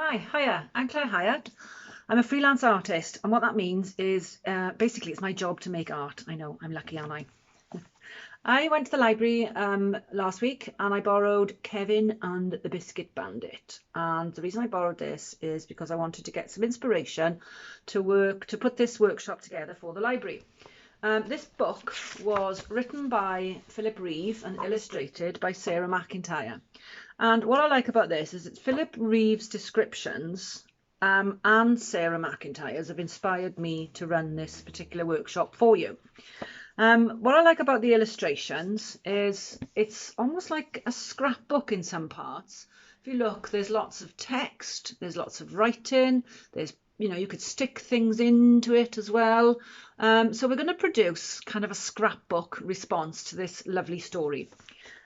Hiya, I'm Claire Hiett. I'm a freelance artist, and what that means is basically it's my job to make art. I know, I'm lucky, aren't I? I went to the library last week and I borrowed Kevin and the Biscuit Bandit. And the reason I borrowed this is because I wanted to get some inspiration to put this workshop together for the library. This book was written by Philip Reeve and illustrated by Sarah McIntyre. And what I like about this is that Philip Reeve's descriptions and Sarah McIntyre's have inspired me to run this particular workshop for you. What I like about the illustrations is it's almost like a scrapbook in some parts. If you look, there's lots of text, there's lots of writing, there's, you could stick things into it as well. So we're going to produce kind of a scrapbook response to this lovely story.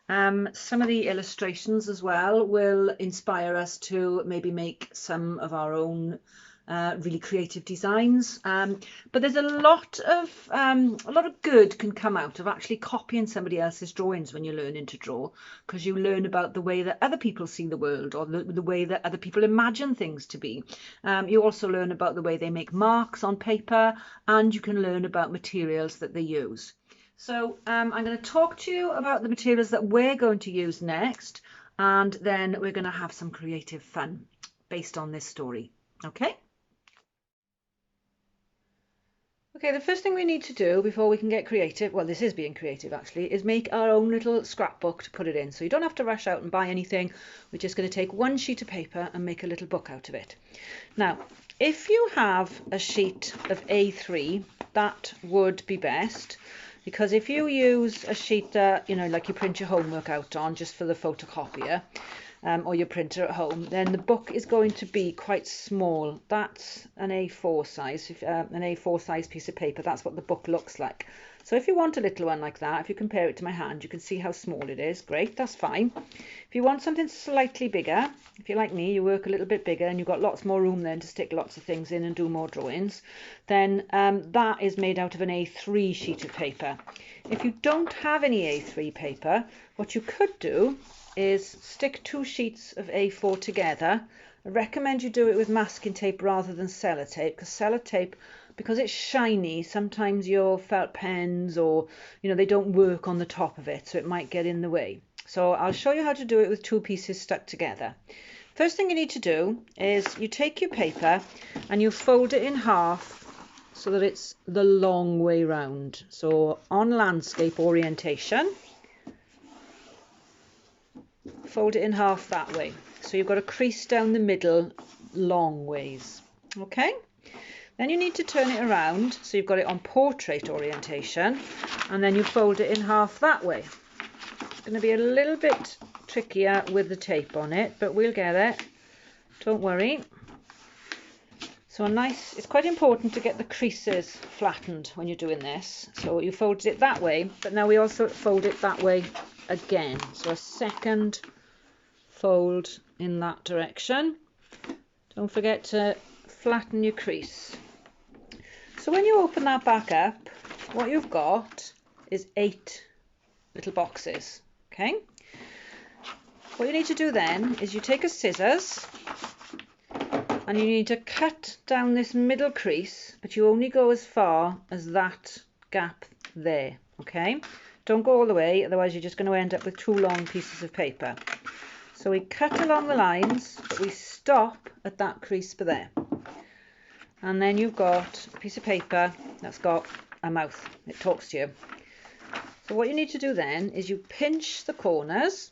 Some of the illustrations as well will inspire us to maybe make some of our own really creative designs, but there's a lot of good can come out of actually copying somebody else's drawings when you're learning to draw, because you learn about the way that other people see the world, or the way that other people imagine things to be. You also learn about the way they make marks on paper, and you can learn about materials that they use. So I'm going to talk to you about the materials that we're going to use next, and then we're going to have some creative fun based on this story. Okay, the first thing we need to do before we can get creative, well, this is being creative actually, is make our own little scrapbook to put it in. So you don't have to rush out and buy anything. We're just going to take one sheet of paper and make a little book out of it. Now, if you have a sheet of A3, that would be best. Because if you use a sheet that, like you print your homework out on just for the photocopier, or your printer at home, then the book is going to be quite small. That's an A4 size, an A4 size piece of paper. That's what the book looks like. So if you want a little one like that, if you compare it to my hand, you can see how small it is. Great, that's fine. If you want something slightly bigger, if you're like me, you work a little bit bigger and you've got lots more room then to stick lots of things in and do more drawings, then that is made out of an A3 sheet of paper. If you don't have any A3 paper, what you could do is stick two sheets of A4 together. I recommend you do it with masking tape rather than sellotape, because sellotape, because it's shiny, sometimes your felt pens or they don't work on the top of it, so it might get in the way. So I'll show you how to do it with two pieces stuck together. First thing you need to do is you take your paper and you fold it in half so that it's the long way round. So on landscape orientation, fold it in half that way. So you've got a crease down the middle long ways. Okay, then you need to turn it around so you've got it on portrait orientation, and then you fold it in half that way. It's going to be a little bit trickier with the tape on it, but we'll get it, don't worry. So it's quite important to get the creases flattened when you're doing this. So you fold it that way, but now we also fold it that way again. So a second fold in that direction. Don't forget to flatten your crease. So when you open that back up, what you've got is 8 little boxes. Okay, what you need to do then is you take a scissors and you need to cut down this middle crease, but you only go as far as that gap there. Okay, don't go all the way, otherwise you're just going to end up with 2 long pieces of paper. So we cut along the lines, but we stop at that crease for there. And then you've got a piece of paper that's got a mouth. It talks to you. So what you need to do then is you pinch the corners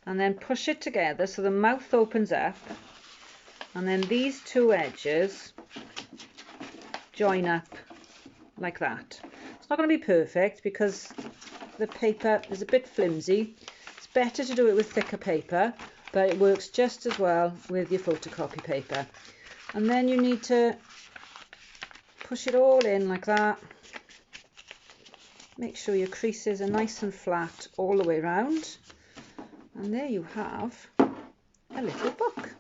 and then push it together so the mouth opens up, and then these 2 edges join up like that. It's not going to be perfect because the paper is a bit flimsy. It's better to do it with thicker paper, but it works just as well with your photocopy paper. And then you need to push it all in like that. Make sure your creases are nice and flat all the way around. And there you have a little book.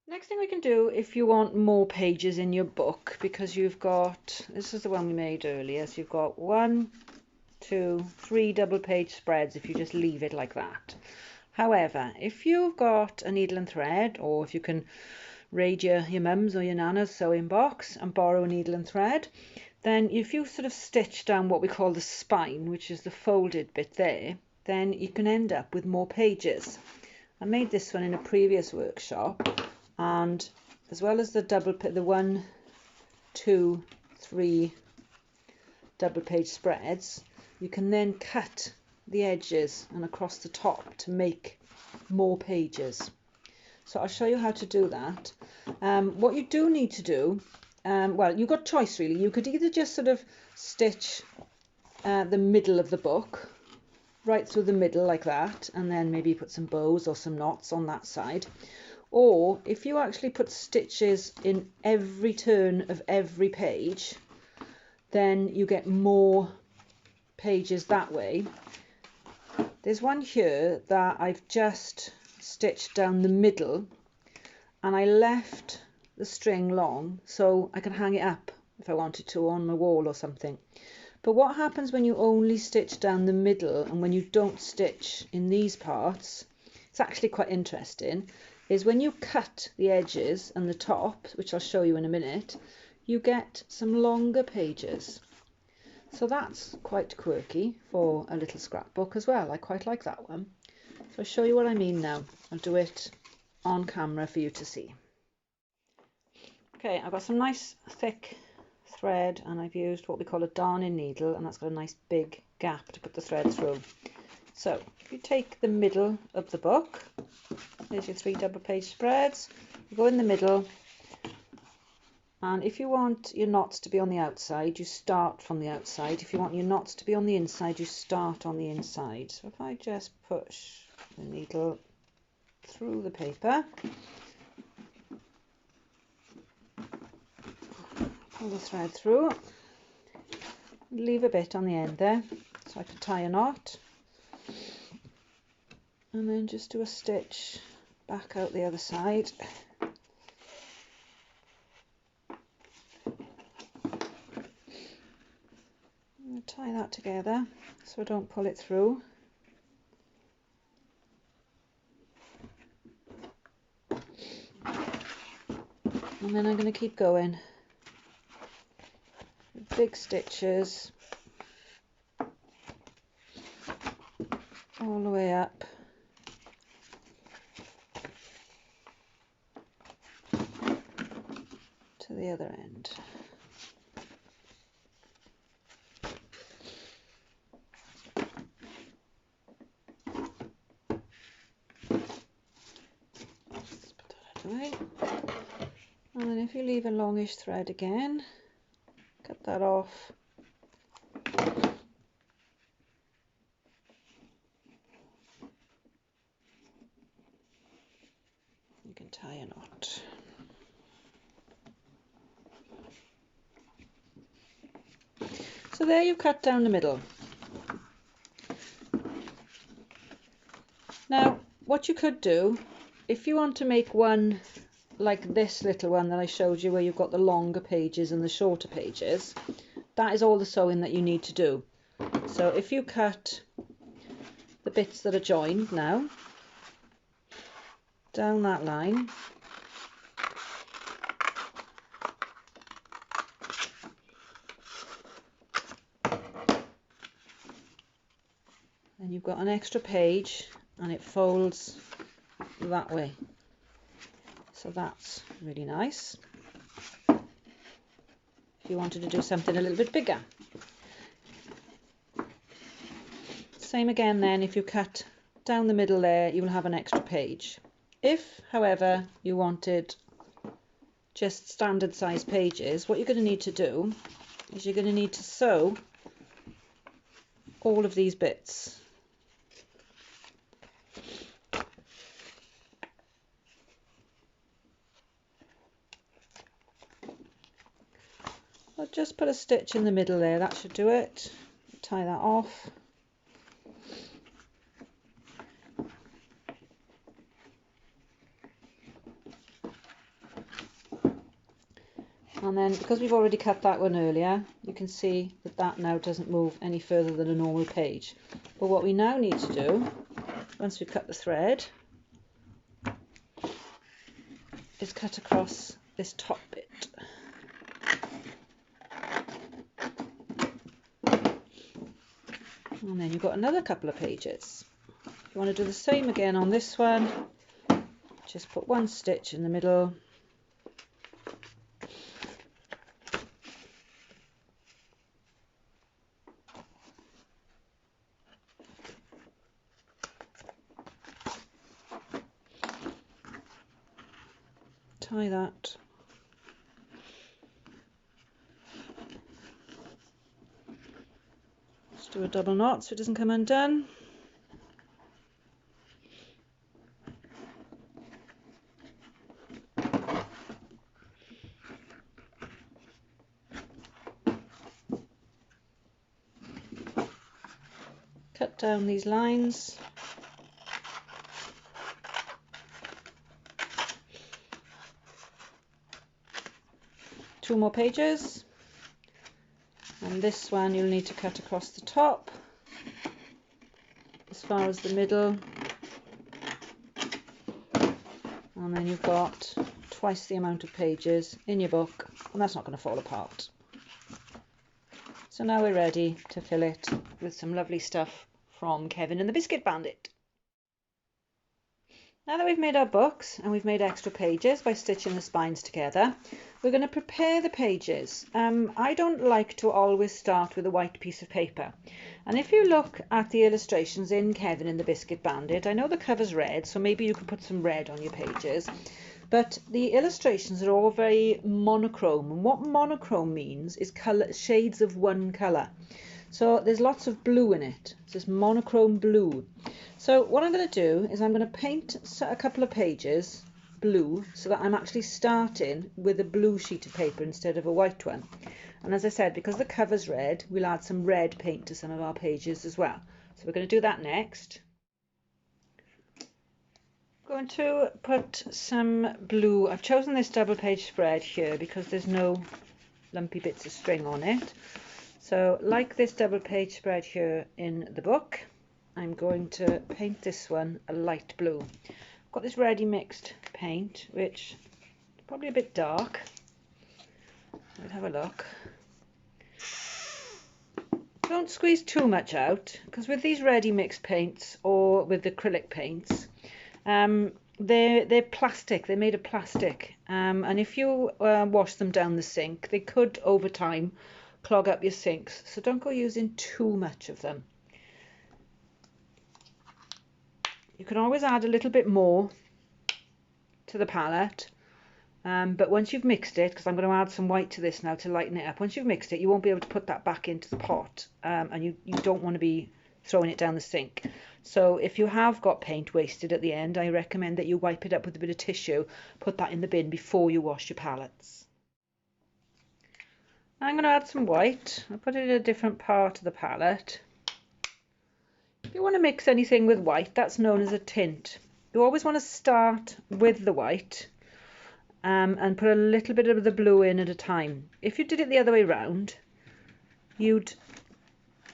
Next thing we can do, if you want more pages in your book, because you've got, this is the one we made earlier, so you've got 1, 2, 3 double page spreads if you just leave it like that. However, if you've got a needle and thread, or if you can raid your mum's or your nana's sewing box and borrow a needle and thread, then if you sort of stitch down what we call the spine, which is the folded bit there, then you can end up with more pages. I made this one in a previous workshop, and as well as the 1, 2, 3 double page spreads, you can then cut the edges and across the top to make more pages. So I'll show you how to do that. What you do need to do, well, you've got choice really. You could either just sort of stitch the middle of the book right through the middle like that, and then maybe put some bows or some knots on that side. Or if you actually put stitches in every turn of every page, then you get more pages that way. There's one here that I've just stitched down the middle, and I left the string long so I can hang it up if I wanted to on my wall or something. But what happens when you only stitch down the middle and when you don't stitch in these parts, it's actually quite interesting, is when you cut the edges and the top, which I'll show you in a minute, you get some longer pages. So that's quite quirky for a little scrapbook as well. I quite like that one. So I'll show you what I mean now. I'll do it on camera for you to see. Okay, I've got some nice thick thread, and I've used what we call a darning needle, and that's got a nice big gap to put the thread through. So if you take the middle of the book, there's your 3 double page spreads, you go in the middle, and if you want your knots to be on the outside, you start from the outside. If you want your knots to be on the inside, you start on the inside. So if I just push the needle through the paper, pull the thread through, leave a bit on the end there so I can tie a knot, and then just do a stitch back out the other side. And tie that together so I don't pull it through. And then I'm going to keep going. Big stitches all the way up to the other end. Let's put that out of the way. And then if you leave a longish thread again, cut that off. You can tie a knot. So there you've cut down the middle. Now what you could do, if you want to make one like this little one that I showed you, where you've got the longer pages and the shorter pages, that is all the sewing that you need to do. So if you cut the bits that are joined now down that line, then you've got an extra page and it folds that way. So that's really nice if you wanted to do something a little bit bigger. Same again then, if you cut down the middle there, you will have an extra page. If, however, you wanted just standard size pages, what you're going to need to do is you're going to need to sew all of these bits. I'll just put a stitch in the middle there, that should do it. Tie that off. And then, because we've already cut that one earlier, you can see that that now doesn't move any further than a normal page. But what we now need to do once we cut the thread, is cut across this top bit. And then you've got another couple of pages. If you want to do the same again on this one, just put one stitch in the middle. Tie that. Just do a double knot so it doesn't come undone. Cut down these lines. Two more pages, and this one you'll need to cut across the top as far as the middle, and then you've got twice the amount of pages in your book, and that's not going to fall apart. So now we're ready to fill it with some lovely stuff from Kevin and the Biscuit Bandit. Now that we've made our books and we've made extra pages by stitching the spines together, we're going to prepare the pages. I don't like to always start with a white piece of paper. And if you look at the illustrations in Kevin and the Biscuit Bandit, I know the cover's red, so maybe you could put some red on your pages. But the illustrations are all very monochrome. And what monochrome means is shades of one colour. So there's lots of blue in it. It's this monochrome blue. So what I'm going to do is I'm going to paint a couple of pages blue so that I'm actually starting with a blue sheet of paper instead of a white one. And as I said, because the cover's red, we'll add some red paint to some of our pages as well. So we're going to do that next. I'm going to put some blue. I've chosen this double page spread here because there's no lumpy bits of string on it. So like this double page spread here in the book, I'm going to paint this one a light blue. I've got this ready mixed paint, which is probably a bit dark. Let's have a look. Don't squeeze too much out, because with these ready mixed paints or with acrylic paints, they're plastic. They're made of plastic, and if you wash them down the sink, they could over time clog up your sinks. So don't go using too much of them. You can always add a little bit more to the palette, but once you've mixed it, because I'm going to add some white to this now to lighten it up, once you've mixed it, you won't be able to put that back into the pot, and you don't want to be throwing it down the sink. So if you have got paint wasted at the end, I recommend that you wipe it up with a bit of tissue, put that in the bin before you wash your palettes. I'm going to add some white. I'll put it in a different part of the palette. If you want to mix anything with white, that's known as a tint. You always want to start with the white and put a little bit of the blue in at a time. If you did it the other way around, you'd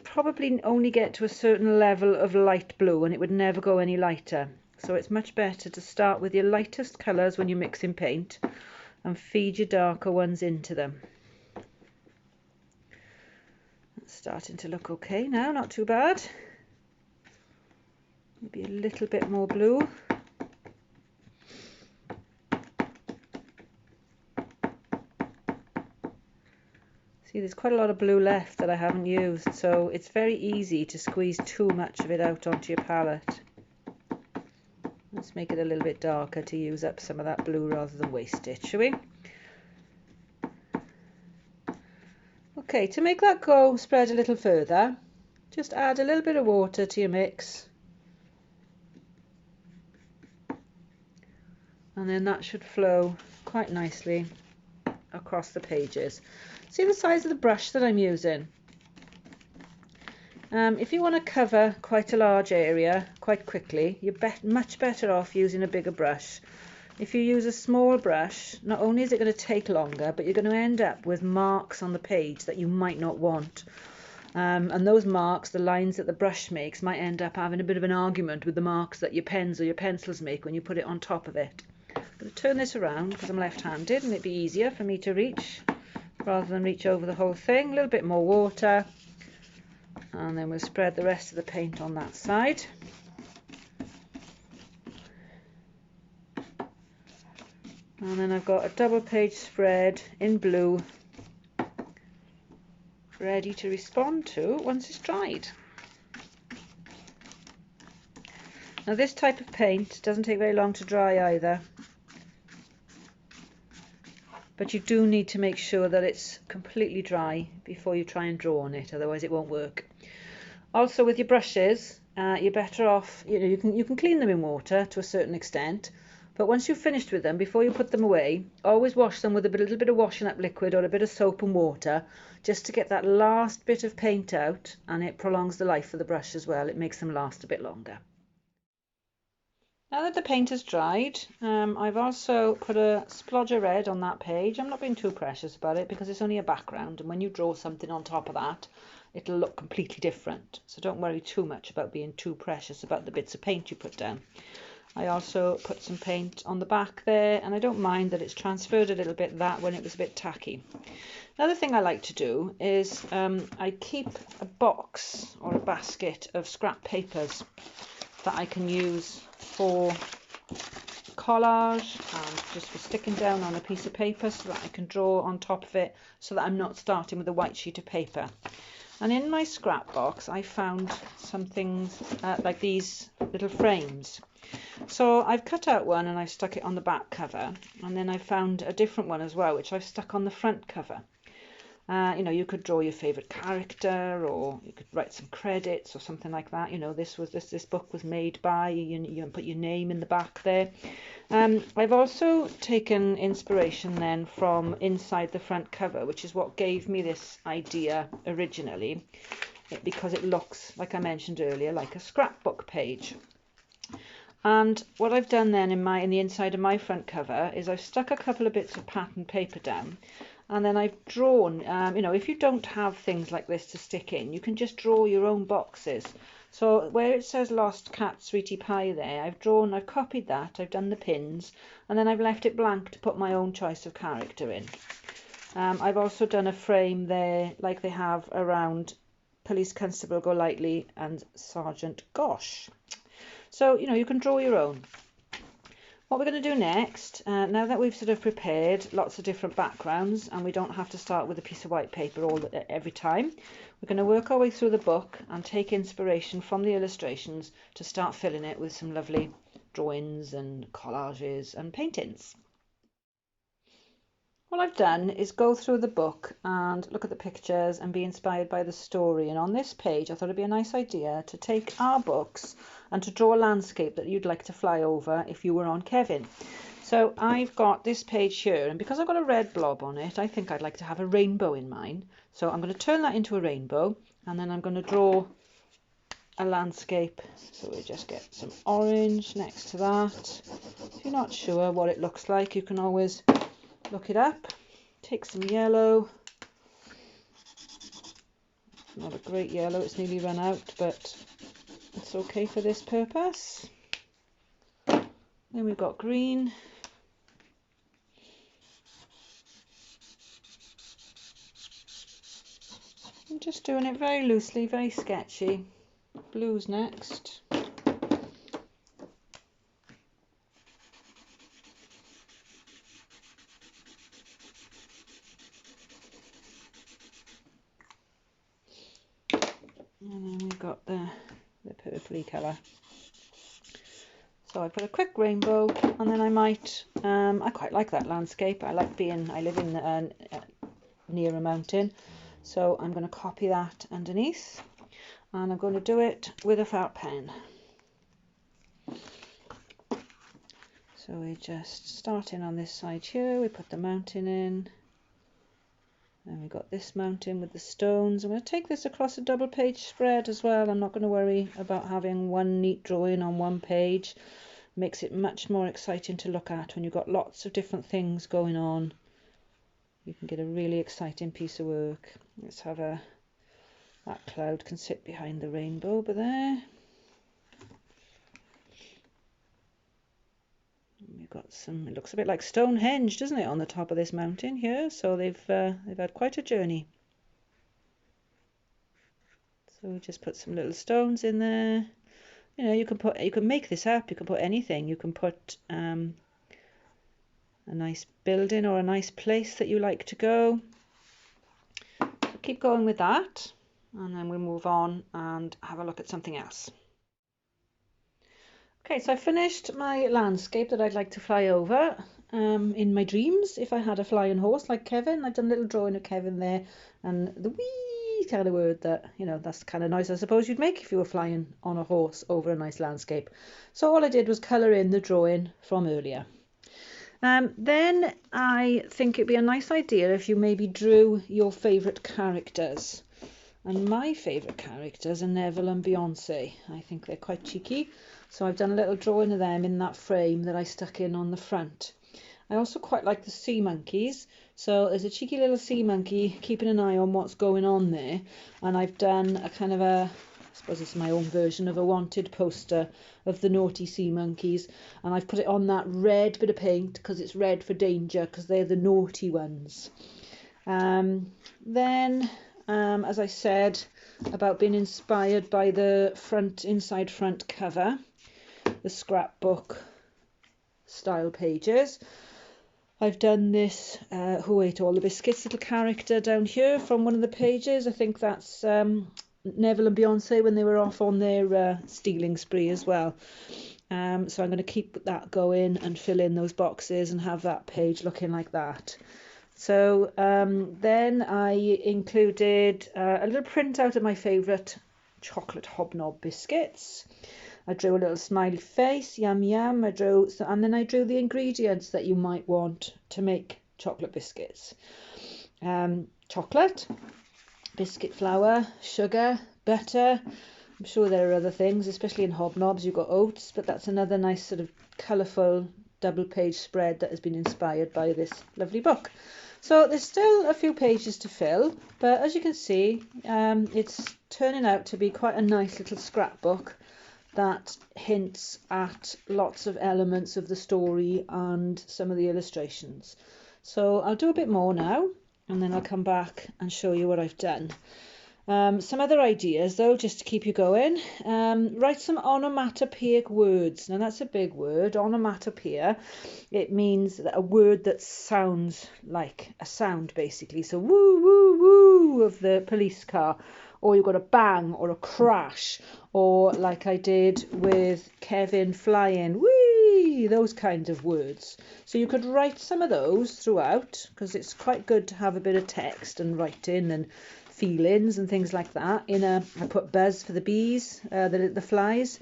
probably only get to a certain level of light blue and it would never go any lighter. So it's much better to start with your lightest colours when you're mixing paint and feed your darker ones into them. It's starting to look okay now, not too bad. Maybe a little bit more blue. See, there's quite a lot of blue left that I haven't used, so it's very easy to squeeze too much of it out onto your palette. Let's make it a little bit darker to use up some of that blue rather than waste it, shall we? Okay, to make that go spread a little further, just add a little bit of water to your mix. And then that should flow quite nicely across the pages. See the size of the brush that I'm using? If you want to cover quite a large area quite quickly, you're much better off using a bigger brush. If you use a small brush, not only is it going to take longer, but you're going to end up with marks on the page that you might not want. And those marks, the lines that the brush makes, might end up having a bit of an argument with the marks that your pens or your pencils make when you put it on top of it. I'm going to turn this around because I'm left-handed and it'd be easier for me to reach rather than reach over the whole thing. A little bit more water, and then we'll spread the rest of the paint on that side. And then I've got a double page spread in blue ready to respond to once it's dried. Now this type of paint doesn't take very long to dry either, but you do need to make sure that it's completely dry before you try and draw on it, otherwise it won't work. Also with your brushes, you're better off, you can clean them in water to a certain extent, but once you've finished with them, before you put them away, always wash them with a little bit of washing up liquid or a bit of soap and water, just to get that last bit of paint out, and it prolongs the life of the brush as well. It makes them last a bit longer. Now that the paint has dried, I've also put a splodge of red on that page. I'm not being too precious about it because it's only a background, and when you draw something on top of that, it'll look completely different. So don't worry too much about being too precious about the bits of paint you put down. I also put some paint on the back there, and I don't mind that it's transferred a little bit that when it was a bit tacky. Another thing I like to do is I keep a box or a basket of scrap papers that I can use for collage and just for sticking down on a piece of paper so that I can draw on top of it, so that I'm not starting with a white sheet of paper. And in my scrap box I found some things like these little frames. So I've cut out one and I've stuck it on the back cover, and then I found a different one as well which I've stuck on the front cover. You know, you could draw your favourite character, or you could write some credits or something like that. You know, this book was made by, you put your name in the back there. I've also taken inspiration then from inside the front cover, which is what gave me this idea originally, because it looks, like I mentioned earlier, like a scrapbook page. And what I've done then in the inside of my front cover is I've stuck a couple of bits of pattern paper down, and then I've drawn, you know, if you don't have things like this to stick in, you can just draw your own boxes. So where it says Lost Cat Sweetie Pie there, I've copied that, I've done the pins, and then I've left it blank to put my own choice of character in. I've also done a frame there like they have around Police Constable Golightly and Sergeant Gosh. So, you know, you can draw your own. What we're going to do next, now that we've sort of prepared lots of different backgrounds and we don't have to start with a piece of white paper every time, we're going to work our way through the book and take inspiration from the illustrations to start filling it with some lovely drawings and collages and paintings. What I've done is go through the book and look at the pictures and be inspired by the story, and on this page I thought it'd be a nice idea to take our books and to draw a landscape that you'd like to fly over if you were on Kevin. So I've got this page here, and because I've got a red blob on it, I think I'd like to have a rainbow in mine. So I'm going to turn that into a rainbow, and then I'm going to draw a landscape. So we just get some orange next to that. If you're not sure what it looks like, you can always look it up. Take some yellow. Not a great yellow, it's nearly run out, but it's okay for this purpose. Then we've got green. I'm just doing it very loosely, very sketchy. Blue's next. And then we've got the purpley colour. So I put a quick rainbow, and then I might, I quite like that landscape. I live in near a mountain, so I'm going to copy that underneath, and I'm going to do it with a felt pen. So we just start in on this side here, we put the mountain in. And we've got this mountain with the stones. I'm going to take this across a double page spread as well. I'm not going to worry about having one neat drawing on one page. It makes it much more exciting to look at when you've got lots of different things going on. You can get a really exciting piece of work. Let's have a That cloud can sit behind the rainbow over there. We've got some, it looks a bit like Stonehenge, doesn't it, on the top of this mountain here? So they've had quite a journey. So we just put some little stones in there. You know, you can make this up. You can put anything. You can put a nice building or a nice place that you like to go. So keep going with that, and then we'll move on and have a look at something else. Okay, so I finished my landscape that I'd like to fly over in my dreams if I had a flying horse like Kevin. I've done a little drawing of Kevin there, and the wee kind of word that, you know, that's the kind of noise I suppose you'd make if you were flying on a horse over a nice landscape. So all I did was colour in the drawing from earlier. Then I think it'd be a nice idea if you maybe drew your favourite characters. And my favourite characters are Neville and Beyonce. I think they're quite cheeky. So I've done a little drawing of them in that frame that I stuck in on the front. I also quite like the sea monkeys. So there's a cheeky little sea monkey keeping an eye on what's going on there. And I've done a kind of a, I suppose it's my own version of a wanted poster of the naughty sea monkeys. And I've put it on that red bit of paint because it's red for danger, because they're the naughty ones. Then, as I said about being inspired by the inside front cover, the scrapbook style pages, I've done this Who Ate All the Biscuits little character down here from one of the pages. I think that's Neville and Beyonce when they were off on their stealing spree as well. So I'm going to keep that going and fill in those boxes and have that page looking like that. So then I included a little printout of my favourite chocolate hobnob biscuits. I drew a little smiley face, yum yum. And then I drew the ingredients that you might want to make chocolate biscuits. Chocolate, biscuit flour, sugar, butter. I'm sure there are other things, especially in hobnobs. You've got oats, but that's another nice sort of colourful double-page spread that has been inspired by this lovely book. So there's still a few pages to fill, but as you can see, it's turning out to be quite a nice little scrapbook that hints at lots of elements of the story and some of the illustrations. So I'll do a bit more now, and then I'll come back and show you what I've done. Some other ideas though, just to keep you going. Write some onomatopoeic words. Now that's a big word, onomatopoeia. It means a word that sounds like a sound basically. So woo, woo, woo of the police car. Or you've got a bang or a crash. Or like I did with Kevin flying, whee, those kinds of words. So you could write some of those throughout, because it's quite good to have a bit of text and writing and feelings and things like that. I put buzz for the bees, the flies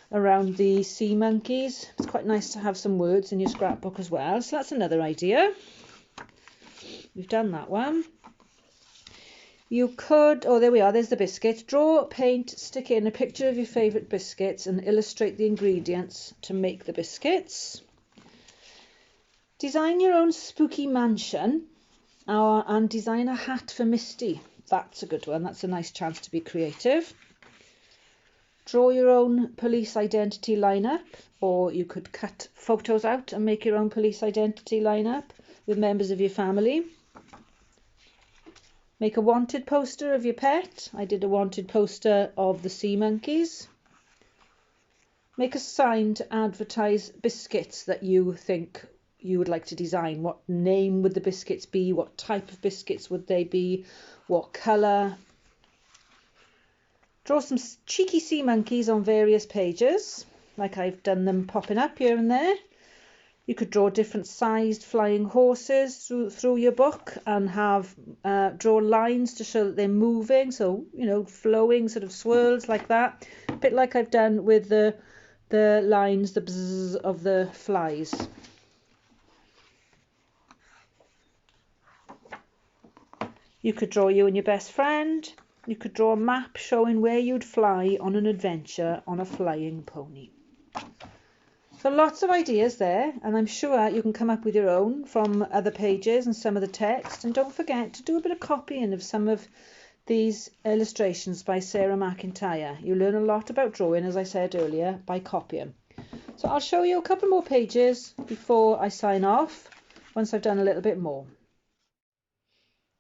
around the sea monkeys. It's quite nice to have some words in your scrapbook as well. So that's another idea. We've done that one. You could, oh there we are, there's the biscuits. Draw, paint, stick in a picture of your favourite biscuits and illustrate the ingredients to make the biscuits. Design your own spooky mansion and design a hat for Misty. That's a good one. That's a nice chance to be creative. Draw your own police identity lineup, or you could cut photos out and make your own police identity lineup with members of your family. Make a wanted poster of your pet. I did a wanted poster of the sea monkeys. Make a sign to advertise biscuits that you think you would like to design. What name would the biscuits be? What type of biscuits would they be? What colour? Draw some cheeky sea monkeys on various pages, like I've done them popping up here and there. You could draw different sized flying horses through your book and have draw lines to show that they're moving, so you know, flowing sort of swirls like that, a bit like I've done with the lines, the bzzz of the flies. You could draw you and your best friend. You could draw a map showing where you'd fly on an adventure on a flying pony. So lots of ideas there, and I'm sure you can come up with your own from other pages and some of the text. And don't forget to do a bit of copying of some of these illustrations by Sarah McIntyre. You learn a lot about drawing, as I said earlier, by copying. So I'll show you a couple more pages before I sign off, once I've done a little bit more.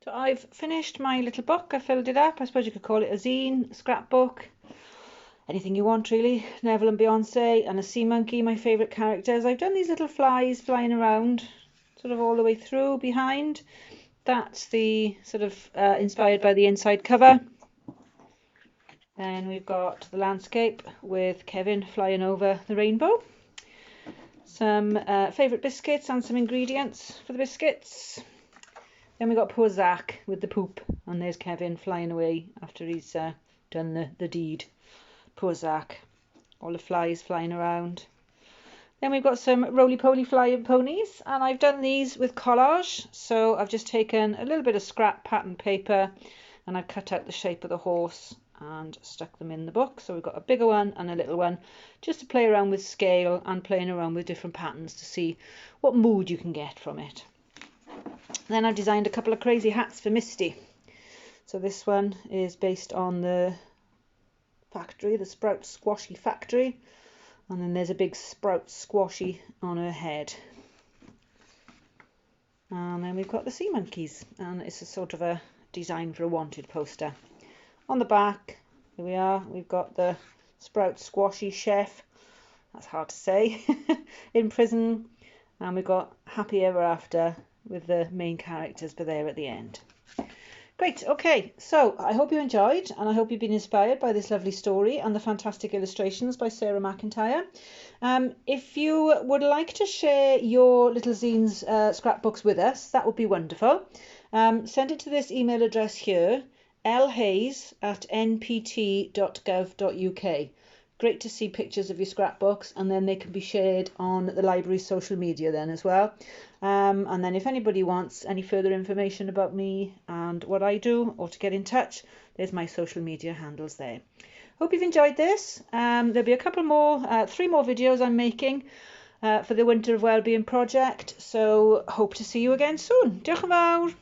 So I've finished my little book. I filled it up. I suppose you could call it a zine, scrapbook, anything you want really. Neville and Beyonce and a sea monkey, my favourite characters. I've done these little flies flying around sort of all the way through behind. That's the sort of inspired by the inside cover. Then we've got the landscape with Kevin flying over the rainbow. Some favourite biscuits and some ingredients for the biscuits. Then we got poor Zach with the poop, and there's Kevin flying away after he's done the deed. Poor Zach. All the flies flying around. Then we've got some roly-poly flying ponies, and I've done these with collage. So I've just taken a little bit of scrap pattern paper and I've cut out the shape of the horse and stuck them in the book. So we've got a bigger one and a little one, just to play around with scale and playing around with different patterns to see what mood you can get from it. Then I've designed a couple of crazy hats for Misty. So this one is based on the factory, the Sprout Squashy factory, and then there's a big Sprout Squashy on her head. And then we've got the sea monkeys, and it's a sort of a design for a wanted poster. On the back, here we are, we've got the Sprout Squashy chef, that's hard to say, in prison, and we've got Happy Ever After with the main characters there at the end. Great, okay, so I hope you enjoyed, and I hope you've been inspired by this lovely story and the fantastic illustrations by Sarah McIntyre. If you would like to share your little zines, scrapbooks with us, that would be wonderful. Send it to this email address here, lhayes@npt.gov.uk. Great to see pictures of your scrapbooks, and then they can be shared on the library's social media then as well. And then if anybody wants any further information about me and what I do, or to get in touch, there's my social media handles there. Hope you've enjoyed this. There'll be a couple more, 3 more videos I'm making for the Winter of Wellbeing project, so hope to see you again soon. Diolch yn fawr.